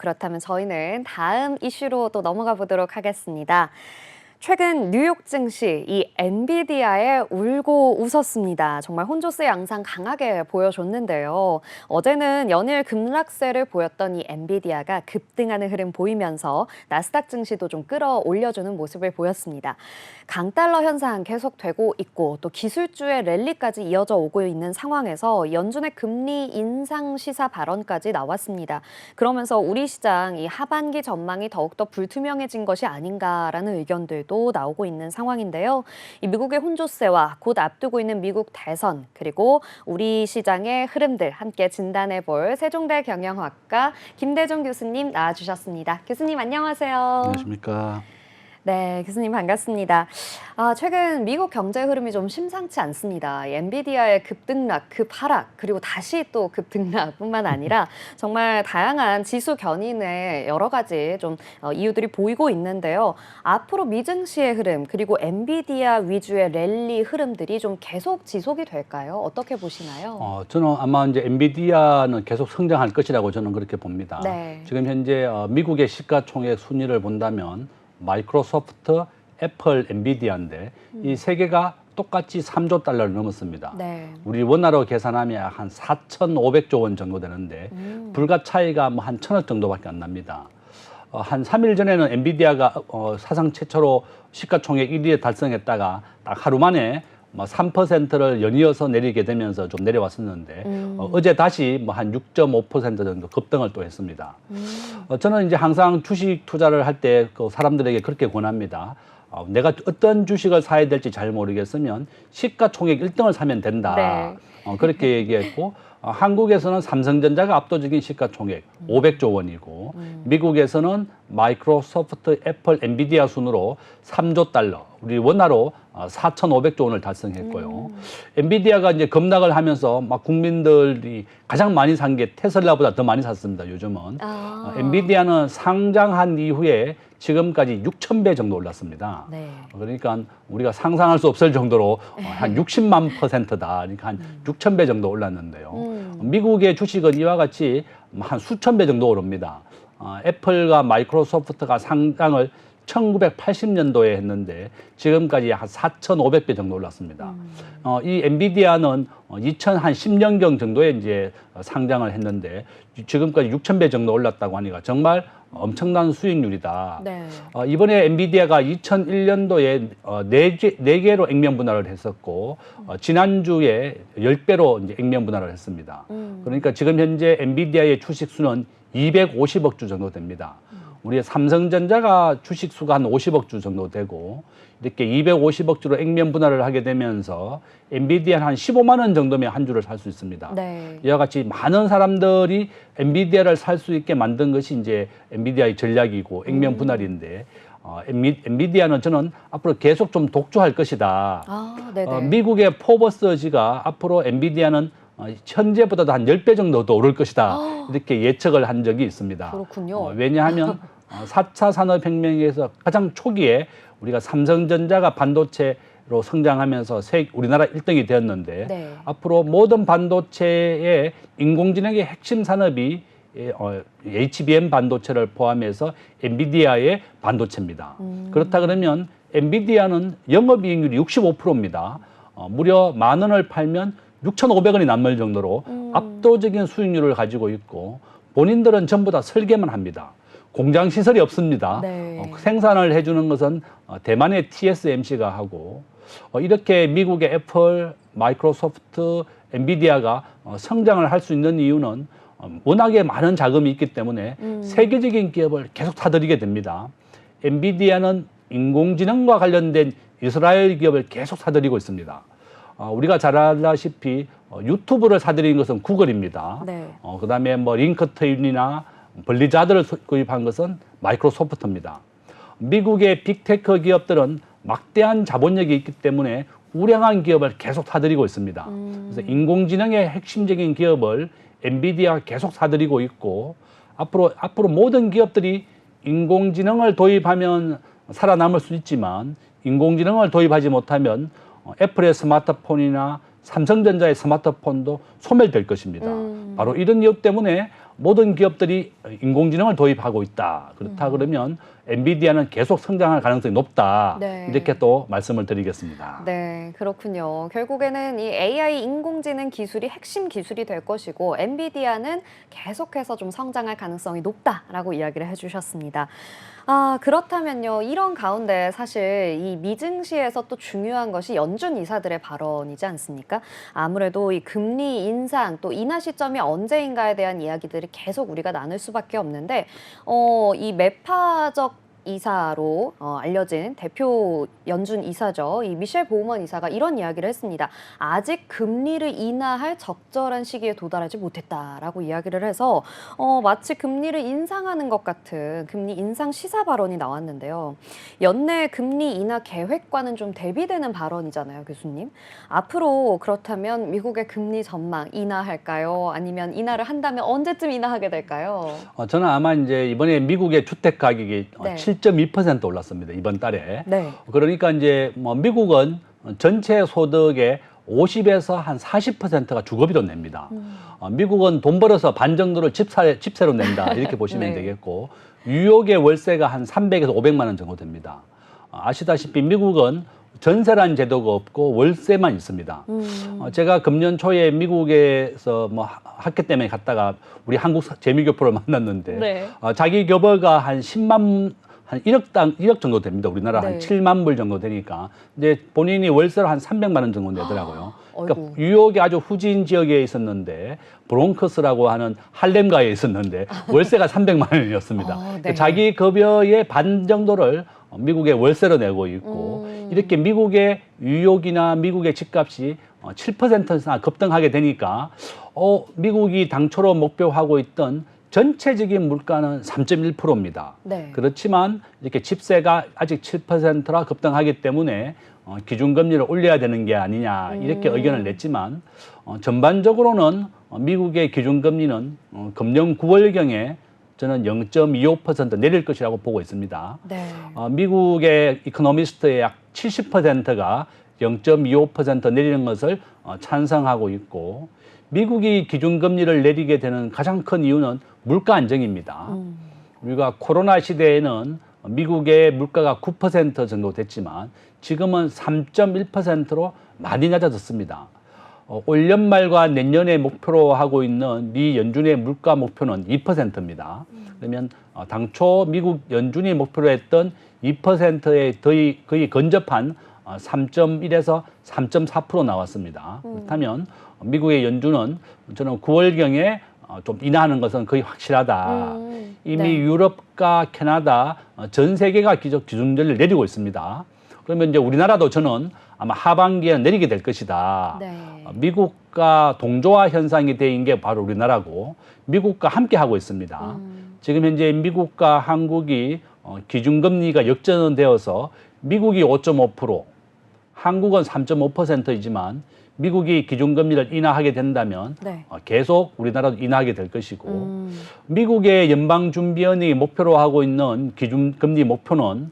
그렇다면 저희는 다음 이슈로 또 넘어가 보도록 하겠습니다. 최근 뉴욕 증시 이 엔비디아에 울고 웃었습니다. 정말 혼조세 양상 강하게 보여줬는데요. 어제는 연일 급락세를 보였던 이 엔비디아가 급등하는 흐름 보이면서 나스닥 증시도 좀 끌어올려주는 모습을 보였습니다. 강달러 현상 계속되고 있고 또 기술주의 랠리까지 이어져 오고 있는 상황에서 연준의 금리 인상 시사 발언까지 나왔습니다. 그러면서 우리 시장 이 하반기 전망이 더욱더 불투명해진 것이 아닌가라는 의견들도 나오고 있는 상황인데요. 이 미국의 혼조세와 곧 앞두고 있는 미국 대선 그리고 우리 시장의 흐름들 함께 진단해볼 세종대 경영학과 김대중 교수님 나와주셨습니다. 교수님 안녕하세요. 안녕하십니까. 네, 교수님 반갑습니다. 최근 미국 경제 흐름이 좀 심상치 않습니다. 엔비디아의 급등락, 급하락, 그리고 다시 또 급등락뿐만 아니라 정말 다양한 지수 견인의 여러 가지 좀 이유들이 보이고 있는데요. 앞으로 미증시의 흐름, 그리고 엔비디아 위주의 랠리 흐름들이 좀 계속 지속이 될까요? 어떻게 보시나요? 저는 아마 이제 엔비디아는 계속 성장할 것이라고 저는 그렇게 봅니다. 네. 지금 현재 미국의 시가총액 순위를 본다면 마이크로소프트, 애플, 엔비디아인데 이 세 개가 똑같이 3조 달러를 넘었습니다. 네. 우리 원화로 계산하면 한 4,500조 원 정도 되는데 불과 차이가 뭐 한 1,000억 정도밖에 안 납니다. 한 3일 전에는 엔비디아가 사상 최초로 시가총액 1위에 달성했다가 딱 하루 만에 뭐 3%를 연이어서 내리게 되면서 좀 내려왔었는데 어제 다시 뭐 한 6.5% 정도 급등을 또 했습니다. 저는 이제 항상 주식 투자를 할 때 그 사람들에게 그렇게 권합니다. 내가 어떤 주식을 사야 될지 잘 모르겠으면 시가총액 1등을 사면 된다. 네. 그렇게 얘기했고 한국에서는 삼성전자가 압도적인 시가총액 500조 원이고 미국에서는 마이크로소프트, 애플, 엔비디아 순으로 3조 달러, 우리 원화로 4,500조 원을 달성했고요. 엔비디아가 이제 급락을 하면서 막 국민들이 가장 많이 산 게 테슬라보다 더 많이 샀습니다. 요즘은. 엔비디아는 상장한 이후에 지금까지 6,000배 정도 올랐습니다. 네. 그러니까 우리가 상상할 수 없을 정도로 한 60만 %다. 그러니까 한 6,000배 정도 올랐는데요. 미국의 주식은 이와 같이 한 수천 배 정도 오릅니다. 애플과 마이크로소프트가 상장을 1980년도에 했는데 지금까지 한 4,500배 정도 올랐습니다. 이 엔비디아는 2010년경 정도에 이제 상장을 했는데 지금까지 6,000배 정도 올랐다고 하니까 정말 엄청난 수익률이다. 네. 이번에 엔비디아가 2001년도에 4개로 액면 분할을 했었고 지난주에 10배로 이제 액면 분할을 했습니다. 그러니까 지금 현재 엔비디아의 주식 수는 250억 주 정도 됩니다. 우리 삼성전자가 주식 수가 한 50억 주 정도 되고 이렇게 250억 주로 액면 분할을 하게 되면서 엔비디아는 한 15만 원 정도면 한 주를 살 수 있습니다. 네. 이와 같이 많은 사람들이 엔비디아를 살 수 있게 만든 것이 이제 엔비디아의 전략이고 액면 분할인데 엔비디아는 저는 앞으로 계속 좀 독주할 것이다. 미국의 포버스지가 앞으로 엔비디아는 현재보다도 한 10배 정도 더 오를 것이다. 이렇게 예측을 한 적이 있습니다. 그렇군요. 왜냐하면 4차 산업혁명에서 가장 초기에 우리가 삼성전자가 반도체로 성장하면서 우리나라 1등이 되었는데 네. 앞으로 모든 반도체의 인공지능의 핵심 산업이 HBM 반도체를 포함해서 엔비디아의 반도체입니다. 그렇다 그러면 엔비디아는 영업이익률이 65%입니다. 무려 10,000원을 팔면 6,500원이 남을 정도로 압도적인 수익률을 가지고 있고 본인들은 전부 다 설계만 합니다. 공장 시설이 없습니다. 네. 생산을 해주는 것은 대만의 TSMC가 하고 이렇게 미국의 애플, 마이크로소프트, 엔비디아가 성장을 할 수 있는 이유는 워낙에 많은 자금이 있기 때문에 세계적인 기업을 계속 사들이게 됩니다. 엔비디아는 인공지능과 관련된 이스라엘 기업을 계속 사들이고 있습니다. 우리가 잘 알다시피 유튜브를 사들인 것은 구글입니다. 네. 그다음에 뭐 링크트윈이나 블리자드를 구입한 것은 마이크로소프트입니다. 미국의 빅테크 기업들은 막대한 자본력이 있기 때문에 우량한 기업을 계속 사들이고 있습니다. 그래서 인공지능의 핵심적인 기업을 엔비디아가 계속 사들이고 있고 앞으로 모든 기업들이 인공지능을 도입하면 살아남을 수 있지만 인공지능을 도입하지 못하면 애플의 스마트폰이나 삼성전자의 스마트폰도 소멸될 것입니다. 바로 이런 이유 때문에 모든 기업들이 인공지능을 도입하고 있다. 그렇다 그러면 엔비디아는 계속 성장할 가능성이 높다. 네. 이렇게 또 말씀을 드리겠습니다. 네, 그렇군요. 결국에는 이 AI 인공지능 기술이 핵심 기술이 될 것이고 엔비디아는 계속해서 좀 성장할 가능성이 높다라고 이야기를 해주셨습니다. 그렇다면요. 이런 가운데 사실 이 미증시에서 또 중요한 것이 연준 이사들의 발언이지 않습니까? 아무래도 이 금리 인상 또 인하 시점이 언제인가에 대한 이야기들이 계속 우리가 나눌 수밖에 없는데 이 매파적 이사로 알려진 대표 연준 이사죠. 이 미셸 보우먼 이사가 이런 이야기를 했습니다. 아직 금리를 인하할 적절한 시기에 도달하지 못했다라고 이야기를 해서 마치 금리를 인상하는 것 같은 금리 인상 시사 발언이 나왔는데요. 연내 금리 인하 계획과는 좀 대비되는 발언이잖아요, 교수님. 앞으로 그렇다면 미국의 금리 전망 인하할까요? 아니면 인하를 한다면 언제쯤 인하하게 될까요? 저는 아마 이제 이번에 미국의 주택 가격이 네. 7.2% 올랐습니다. 이번 달에. 네. 그러니까 이제 뭐 미국은 전체 소득의 50에서 한 40%가 주거비로 냅니다. 미국은 돈 벌어서 반 정도를 집세로 낸다. 이렇게 보시면 네. 되겠고 뉴욕의 월세가 한 300에서 500만 원 정도 됩니다. 아시다시피 미국은 전세라는 제도가 없고 월세만 있습니다. 제가 금년 초에 미국에서 뭐 학교 때문에 갔다가 우리 한국 재미교포를 만났는데 네. 자기 교벌가 한 1억 정도 됩니다. 우리나라 네. 한 7만 불 정도 되니까. 근데 본인이 월세로 한 300만 원 정도 내더라고요. 그러니까 아이고. 뉴욕이 아주 후진 지역에 있었는데 브롱크스라고 하는 할렘가에 있었는데 월세가 300만 원이었습니다. 네. 그러니까 자기 급여의 반 정도를 미국의 월세로 내고 있고 이렇게 미국의 뉴욕이나 미국의 집값이 7%나 급등하게 되니까 미국이 당초로 목표하고 있던 전체적인 물가는 3.1%입니다. 네. 그렇지만 이렇게 집세가 아직 7%라 급등하기 때문에 기준금리를 올려야 되는 게 아니냐 이렇게 의견을 냈지만 전반적으로는 미국의 기준금리는 금년 9월경에 저는 0.25% 내릴 것이라고 보고 있습니다. 네. 미국의 이코노미스트의 약 70%가 0.25% 내리는 것을 찬성하고 있고 미국이 기준금리를 내리게 되는 가장 큰 이유는 물가 안정입니다. 우리가 코로나 시대에는 미국의 물가가 9% 정도 됐지만 지금은 3.1%로 많이 낮아졌습니다. 올 연말과 내년에 목표로 하고 있는 미 연준의 물가 목표는 2%입니다. 그러면 당초 미국 연준이 목표로 했던 2%에 거의 근접한 3.1에서 3.4% 나왔습니다. 그렇다면 미국의 연준은 저는 9월경에 좀 인하하는 것은 거의 확실하다. 이미 네. 유럽과 캐나다 전 세계가 기준금리를 내리고 있습니다. 그러면 이제 우리나라도 저는 아마 하반기에 내리게 될 것이다. 네. 미국과 동조화 현상이 대인 게 바로 우리나라고 미국과 함께 하고 있습니다. 지금 현재 미국과 한국이 기준금리가 역전되어서 미국이 5.5%, 한국은 3.5%이지만 미국이 기준금리를 인하하게 된다면 네. 계속 우리나라도 인하하게 될 것이고 미국의 연방준비원이 목표로 하고 있는 기준금리 목표는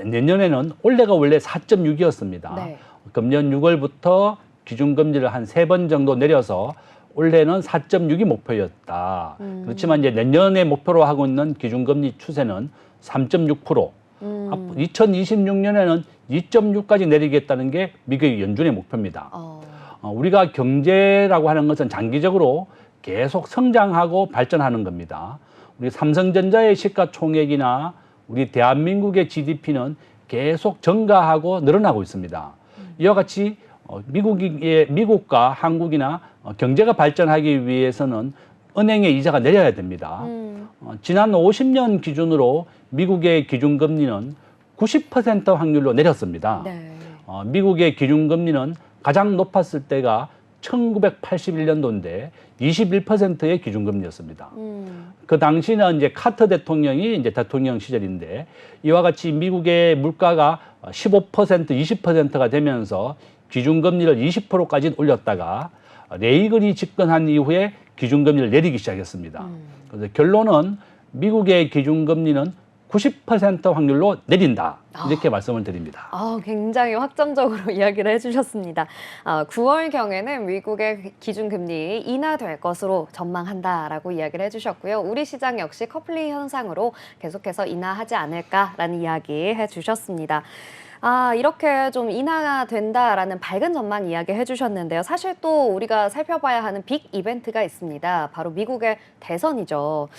내년에는 올해가 원래 4.6이었습니다. 네. 금년 6월부터 기준금리를 한 3번 정도 내려서 올해는 4.6이 목표였다. 그렇지만 이제 내년에 목표로 하고 있는 기준금리 추세는 3.6%. 2026년에는 2.6까지 내리겠다는 게 미국의 연준의 목표입니다. 우리가 경제라고 하는 것은 장기적으로 계속 성장하고 발전하는 겁니다. 우리 삼성전자의 시가총액이나 우리 대한민국의 GDP는 계속 증가하고 늘어나고 있습니다. 이와 같이 미국과 한국이나 경제가 발전하기 위해서는 은행의 이자가 내려야 됩니다. 지난 50년 기준으로 미국의 기준금리는 90% 확률로 내렸습니다. 네. 미국의 기준금리는 가장 높았을 때가 1981년도인데 21%의 기준금리였습니다. 그 당시는 이제 카터 대통령이 이제 대통령 시절인데 이와 같이 미국의 물가가 15%, 20%가 되면서 기준금리를 20%까지 올렸다가 레이건이 집권한 이후에 기준금리를 내리기 시작했습니다. 그래서 결론은 미국의 기준금리는 90% 확률로 내린다. 이렇게 말씀을 드립니다. 굉장히 확정적으로 이야기를 해주셨습니다. 9월경에는 미국의 기준금리 인하될 것으로 전망한다라고 이야기를 해주셨고요. 우리 시장 역시 커플링 현상으로 계속해서 인하하지 않을까라는 이야기 해주셨습니다. 이렇게 좀 인하된다라는 밝은 전망 이야기해 주셨는데요. 사실 또 우리가 살펴봐야 하는 빅 이벤트가 있습니다. 바로 미국의 대선이죠.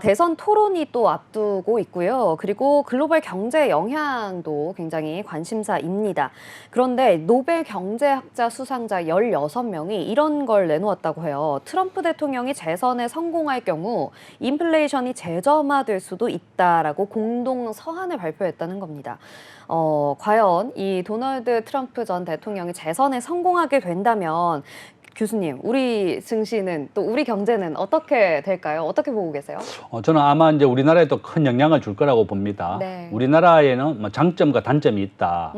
대선 토론이 또 앞두고 있고요. 그리고 글로벌 경제 영향도 굉장히 관심사입니다. 그런데 노벨 경제학자 수상자 16명이 이런 걸 내놓았다고 해요. 트럼프 대통령이 재선에 성공할 경우 인플레이션이 재점화될 수도 있다라고 공동 서한을 발표했다는 겁니다. 과연 이 도널드 트럼프 전 대통령이 재선에 성공하게 된다면 교수님, 우리 증시는 또 우리 경제는 어떻게 될까요? 어떻게 보고 계세요? 저는 아마 이제 우리나라에도 큰 영향을 줄 거라고 봅니다. 네. 우리나라에는 뭐 장점과 단점이 있다.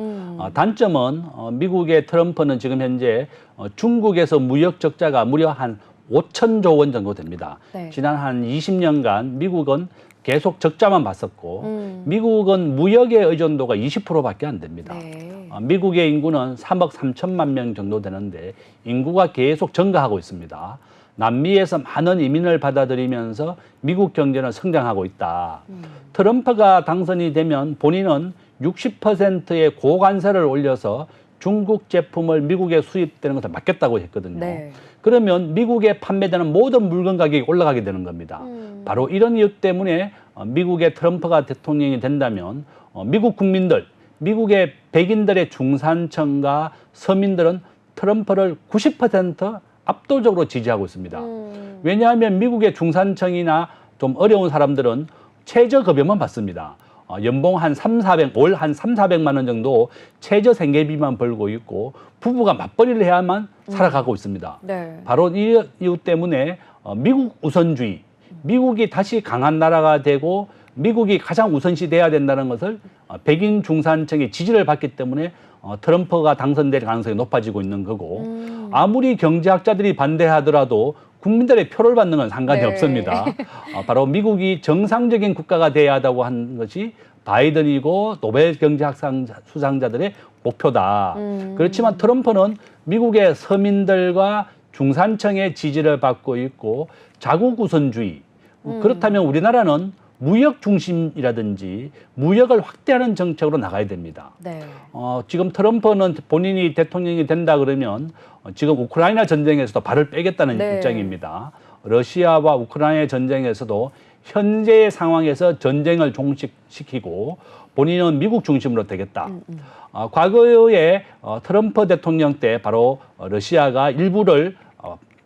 단점은 미국의 트럼프는 지금 현재 중국에서 무역 적자가 무려 한 5천조 원 정도 됩니다. 네. 지난 한 20년간 미국은 계속 적자만 봤었고 미국은 무역의 의존도가 20%밖에 안 됩니다. 네. 미국의 인구는 3억 3천만 명 정도 되는데 인구가 계속 증가하고 있습니다. 남미에서 많은 이민을 받아들이면서 미국 경제는 성장하고 있다. 트럼프가 당선이 되면 본인은 60%의 고관세를 올려서 중국 제품을 미국에 수입되는 것을 막겠다고 했거든요. 네. 그러면 미국에 판매되는 모든 물건 가격이 올라가게 되는 겁니다. 바로 이런 이유 때문에 미국의 트럼프가 대통령이 된다면 미국 국민들, 미국의 백인들의 중산층과 서민들은 트럼프를 90% 압도적으로 지지하고 있습니다. 왜냐하면 미국의 중산층이나 좀 어려운 사람들은 최저급여만 받습니다. 연봉 한 400, 월 한 400만 원 정도 최저 생계비만 벌고 있고 부부가 맞벌이를 해야만 살아가고 있습니다. 네. 바로 이 이유 때문에 미국 우선주의, 미국이 다시 강한 나라가 되고 미국이 가장 우선시 돼야 된다는 것을 백인 중산층의 지지를 받기 때문에 트럼프가 당선될 가능성이 높아지고 있는 거고 아무리 경제학자들이 반대하더라도 국민들의 표를 받는 건 상관이 네. 없습니다. 바로 미국이 정상적인 국가가 돼야 한다고 하는 것이 바이든이고 노벨 경제학상 수상자들의 목표다. 그렇지만 트럼프는 미국의 서민들과 중산층의 지지를 받고 있고 자국 우선주의. 그렇다면 우리나라는 무역 중심이라든지 무역을 확대하는 정책으로 나가야 됩니다. 네. 지금 트럼프는 본인이 대통령이 된다 그러면 지금 우크라이나 전쟁에서도 발을 빼겠다는 네. 입장입니다. 러시아와 우크라이나 전쟁에서도 현재의 상황에서 전쟁을 종식시키고 본인은 미국 중심으로 되겠다. 과거에 트럼프 대통령 때 바로 러시아가 일부를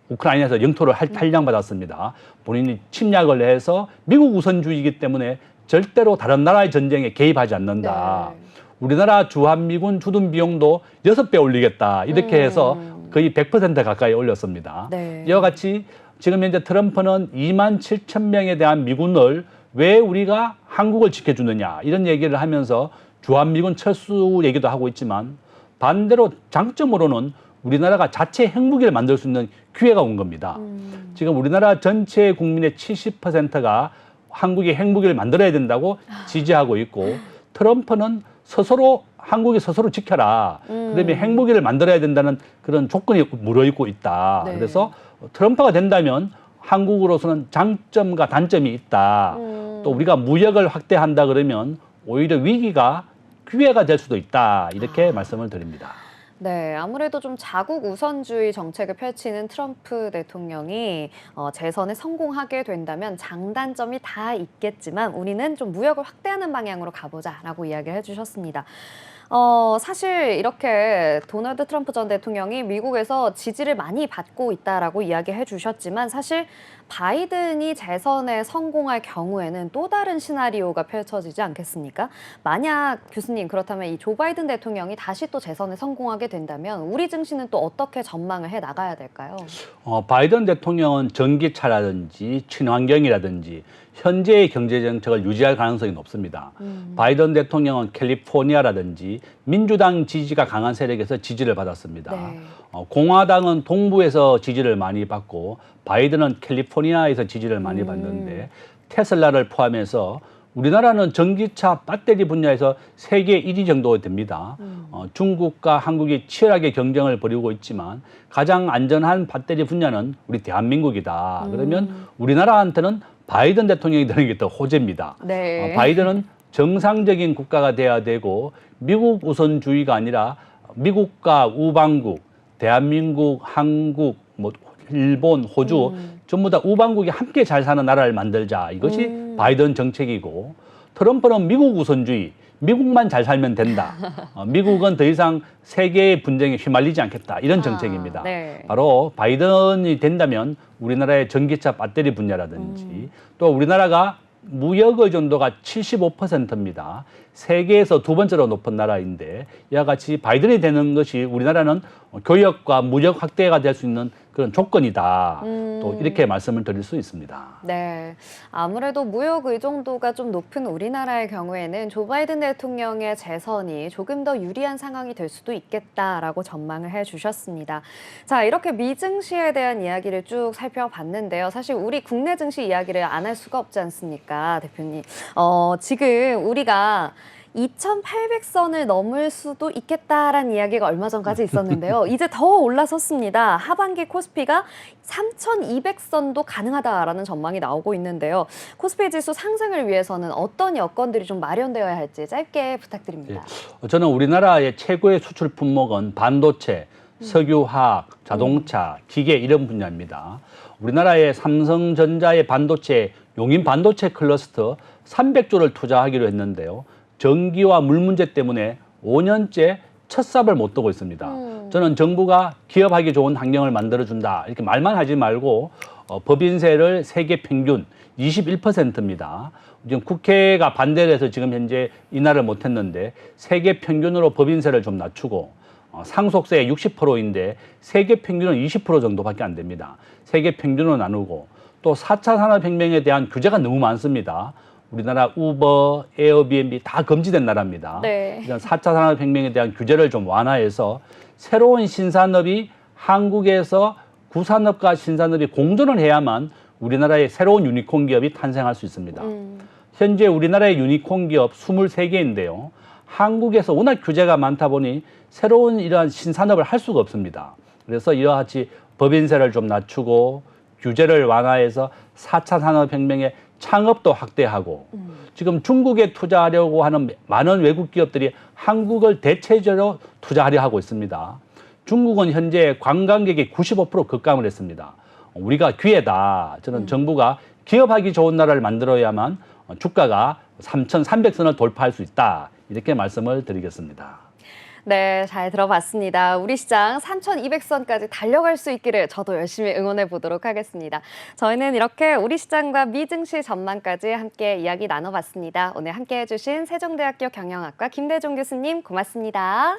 우크라이나에서 영토를 탈량받았습니다. 본인이 침략을 해서 미국 우선주의이기 때문에 절대로 다른 나라의 전쟁에 개입하지 않는다. 네. 우리나라 주한미군 주둔 비용도 6배 올리겠다. 이렇게 해서 거의 100% 가까이 올렸습니다. 네. 이와 같이 지금 현재 트럼프는 2만 7천 명에 대한 미군을 왜 우리가 한국을 지켜주느냐 이런 얘기를 하면서 주한미군 철수 얘기도 하고 있지만 반대로 장점으로는 우리나라가 자체 핵무기를 만들 수 있는 기회가 온 겁니다. 지금 우리나라 전체 국민의 70%가 한국이 핵무기를 만들어야 된다고 지지하고 있고 트럼프는 스스로 한국이 스스로 지켜라. 그다음에 핵무기를 만들어야 된다는 그런 조건이 물어있고 있다. 네. 그래서 트럼프가 된다면 한국으로서는 장점과 단점이 있다. 또 우리가 무역을 확대한다 그러면 오히려 위기가 기회가 될 수도 있다. 이렇게 말씀을 드립니다. 네, 아무래도 좀 자국 우선주의 정책을 펼치는 트럼프 대통령이 재선에 성공하게 된다면 장단점이 다 있겠지만 우리는 좀 무역을 확대하는 방향으로 가보자라고 이야기를 해주셨습니다. 사실 이렇게 도널드 트럼프 전 대통령이 미국에서 지지를 많이 받고 있다라고 이야기해 주셨지만 사실 바이든이 재선에 성공할 경우에는 또 다른 시나리오가 펼쳐지지 않겠습니까? 만약 교수님 그렇다면 이 조 바이든 대통령이 다시 또 재선에 성공하게 된다면 우리 증시는 또 어떻게 전망을 해 나가야 될까요? 바이든 대통령은 전기차라든지 친환경이라든지 현재의 경제 정책을 유지할 가능성이 높습니다. 바이든 대통령은 캘리포니아라든지 민주당 지지가 강한 세력에서 지지를 받았습니다. 네. 공화당은 동부에서 지지를 많이 받고 바이든은 캘리포니아에서 지지를 많이 받는데 테슬라를 포함해서 우리나라는 전기차 배터리 분야에서 세계 1위 정도 됩니다. 중국과 한국이 치열하게 경쟁을 벌이고 있지만 가장 안전한 배터리 분야는 우리 대한민국이다. 그러면 우리나라한테는 바이든 대통령이 되는 게 더 호재입니다. 네. 바이든은 정상적인 국가가 돼야 되고 미국 우선주의가 아니라 미국과 우방국, 대한민국, 한국, 뭐 일본, 호주 전부 다 우방국이 함께 잘 사는 나라를 만들자. 이것이 바이든 정책이고 트럼프는 미국 우선주의, 미국만 잘 살면 된다. 미국은 더 이상 세계의 분쟁에 휘말리지 않겠다. 이런 정책입니다. 네. 바로 바이든이 된다면 우리나라의 전기차 배터리 분야라든지 또 우리나라가 무역 의존도가 75%입니다. 세계에서 두 번째로 높은 나라인데 이와 같이 바이든이 되는 것이 우리나라는 교역과 무역 확대가 될 수 있는 그런 조건이다. 또 이렇게 말씀을 드릴 수 있습니다. 네, 아무래도 무역 의존도가 좀 높은 우리나라의 경우에는 조 바이든 대통령의 재선이 조금 더 유리한 상황이 될 수도 있겠다라고 전망을 해주셨습니다. 자, 이렇게 미 증시에 대한 이야기를 쭉 살펴봤는데요. 사실 우리 국내 증시 이야기를 안 할 수가 없지 않습니까, 대표님? 지금 우리가 2,800선을 넘을 수도 있겠다라는 이야기가 얼마 전까지 있었는데요. 이제 더 올라섰습니다. 하반기 코스피가 3,200선도 가능하다라는 전망이 나오고 있는데요. 코스피 지수 상승을 위해서는 어떤 여건들이 좀 마련되어야 할지 짧게 부탁드립니다. 저는 우리나라의 최고의 수출 품목은 반도체, 석유화학, 자동차, 기계 이런 분야입니다. 우리나라의 삼성전자의 반도체, 용인 반도체 클러스터 300조를 투자하기로 했는데요. 전기와 물 문제 때문에 5년째 첫 삽을 못 두고 있습니다. 저는 정부가 기업하기 좋은 환경을 만들어준다. 이렇게 말만 하지 말고 법인세를 세계 평균 21%입니다. 지금 국회가 반대를 해서 지금 현재 인하를 못했는데 세계 평균으로 법인세를 좀 낮추고 상속세 60%인데 세계 평균은 20% 정도밖에 안 됩니다. 세계 평균으로 나누고 또 4차 산업혁명에 대한 규제가 너무 많습니다. 우리나라 우버, 에어비앤비 다 금지된 나라입니다. 네. 이런 4차 산업혁명에 대한 규제를 좀 완화해서 새로운 신산업이 한국에서 구산업과 신산업이 공존을 해야만 우리나라의 새로운 유니콘 기업이 탄생할 수 있습니다. 현재 우리나라의 유니콘 기업 23개인데요. 한국에서 워낙 규제가 많다 보니 새로운 이러한 신산업을 할 수가 없습니다. 그래서 이와 같이 법인세를 좀 낮추고 규제를 완화해서 4차 산업혁명의 창업도 확대하고 지금 중국에 투자하려고 하는 많은 외국 기업들이 한국을 대체적으로 투자하려 하고 있습니다. 중국은 현재 관광객이 95% 급감을 했습니다. 우리가 기회다. 저는 정부가 기업하기 좋은 나라를 만들어야만 주가가 3,300선을 돌파할 수 있다. 이렇게 말씀을 드리겠습니다. 네, 잘 들어봤습니다. 우리 시장 3,200선까지 달려갈 수 있기를 저도 열심히 응원해 보도록 하겠습니다. 저희는 이렇게 우리 시장과 미 증시 전망까지 함께 이야기 나눠봤습니다. 오늘 함께 해주신 세종대학교 경영학과 김대중 교수님 고맙습니다.